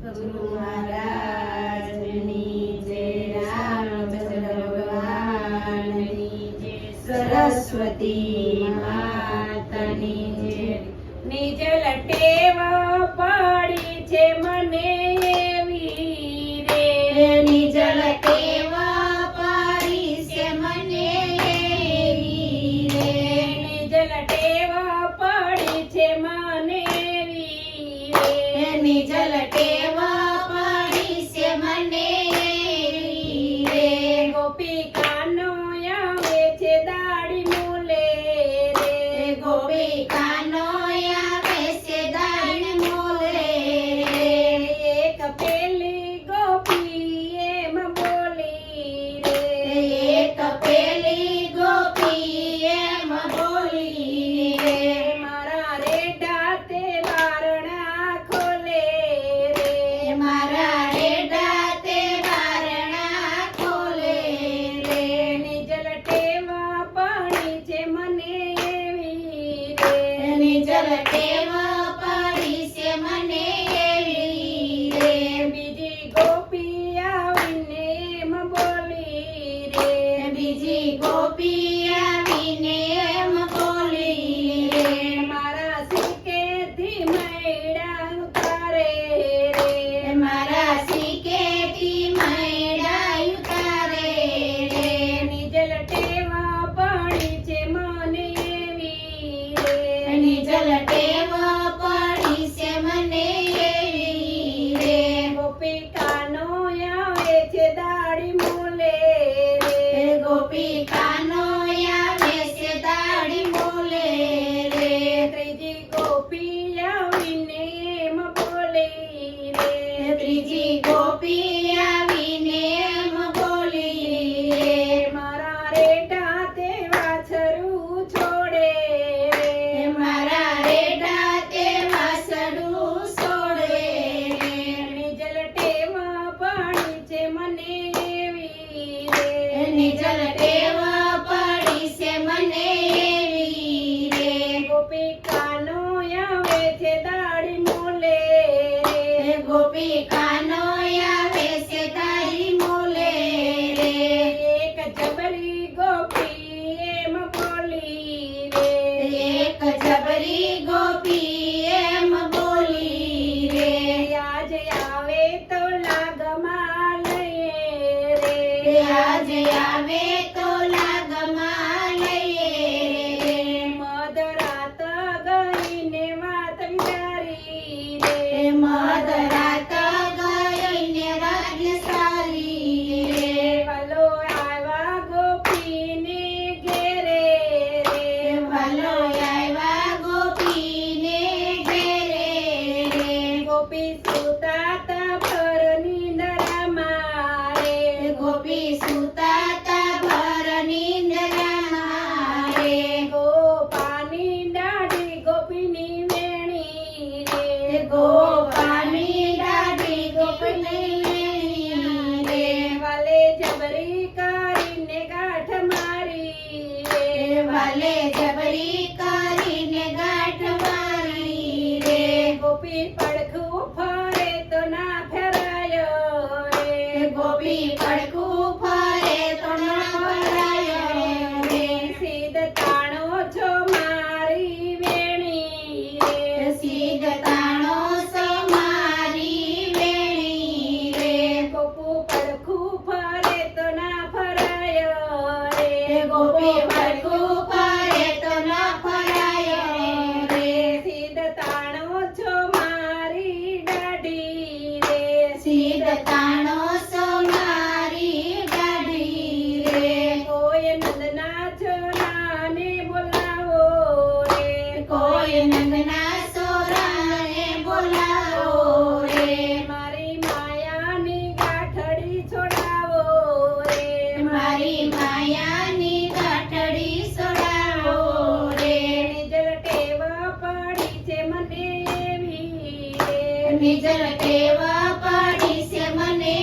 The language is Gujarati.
ગુરુ મહારાજની જય, રામચંદ્ર ભગવાનની જય, સરસ્વતી માતાની જય. નિજ લટેવ પડી છે મને એવી રે, નિજ લટેવ પડી છે મને એવી રે, નિજ લટેવ પડી છે મને એવી રે, નિજ લટેવ પડી છે મને એવી રે. ગોપિકાનો આવે છે દાડી મૂલે રે, ગોપિકાનો આવે છે દાડી મૂલે રે. એક પેલી ગોપી એમ બોલી રે, એક પેલી ગોપી એમ બોલી રે. મારા રેડા તે વારણા ખોલે રે, મારા રેડા તે વારણા ખોલે રે. નિજ લટેવા પાણી છે મને એવી રે, નિજ લટેવ પડી છે મને એવી રે. બીજી ગોપી આવીને એમ બોલી રે, બીજી ગોપી આવીને એમ બોલી રે. મારા સિક્કેથી મૈડા ઉતારે રે, મારા સિક્કેથી મૈડા ઉતારે રે. નિજ લટેવા પાણી છે મને એવી રે, નિજ લટેવ પડી છે મને એવી રે. ગોપિકાનો આવે છે દાડી મૂલે રે, ગોપિકાનો આવે છે દાડી મૂલે રે. ત્રીજી ગોપી આવીને એમ બોલી રે, ત્રીજી ગોપી આવીને એમ બોલી રે. મારા રેડા તે વાછરું છોડે રે, મારા રેડા તે વાસડું છોડે રે. નિજ લટેવા પાણી છે મને એવી રે, નિજ લટેવ પડી છે મને એવી રે. ગોપિકાનો આવે છે દાડી મૂલે રે, ગોપિકાનો આવે છે દાડી મૂલે રે. એક જબરી ગોપી એમ બોલી રે, એક જબરી ગોપી એમ બોલી રે. આજ આવે તો લાગમાં લઈએ રે, આજ આવે તો લાગમાં લઈએ રે. મધરાત ગઈને વાત વિચારી રે, મધરાત ગઈને વાત સારી રે. વાલો આવ્યા ગોપીને ઘેરે રે, વાલો આવ્યા ગોપીને ઘેરે રે. ગોપી સુતાતા ભર નિંદરામાં રે, ગોપી સુતાતા ભર નિંદ્રામાં રે. ગોપાની દાઢી ગોપીની વેણી રે, ગોપાની દાઢી ગોપીની વેણી રે. વાલે જબરી કરીને ગાંઠ મારી રે, વાલે જબરી કરીને ગાંઠ મારી રે. ગોપી પડખું ફરે તો ના ફેરાયો રે, ગોપી પડખું ફરે તો ન ફરાયો રે. સીધ તાણો છો મારી વેણી રે, સીધ તાણો સો મારી વેણી રે. ગોપુ પડખું ફરે તો ના ફરાયો રે, ગોપી પડખું ફરે તો ન ફરાયો રે. સીધ તાણો છો મારી દાઢી રે, સીધ તાણો સો મારી દાઢી રે. કોઈ નંદના છોરાને બોલાવો રે, કોઈ નંદના સોરાને બોલાવો રે. મારી માયાની ગાંઠડી છોડાવો રે, મારી માયાની ગાંઠડી સોડાવો રે. નિજ લટેવા પડી છે મને એવી રે, નિજ લટેવ પડી છે મને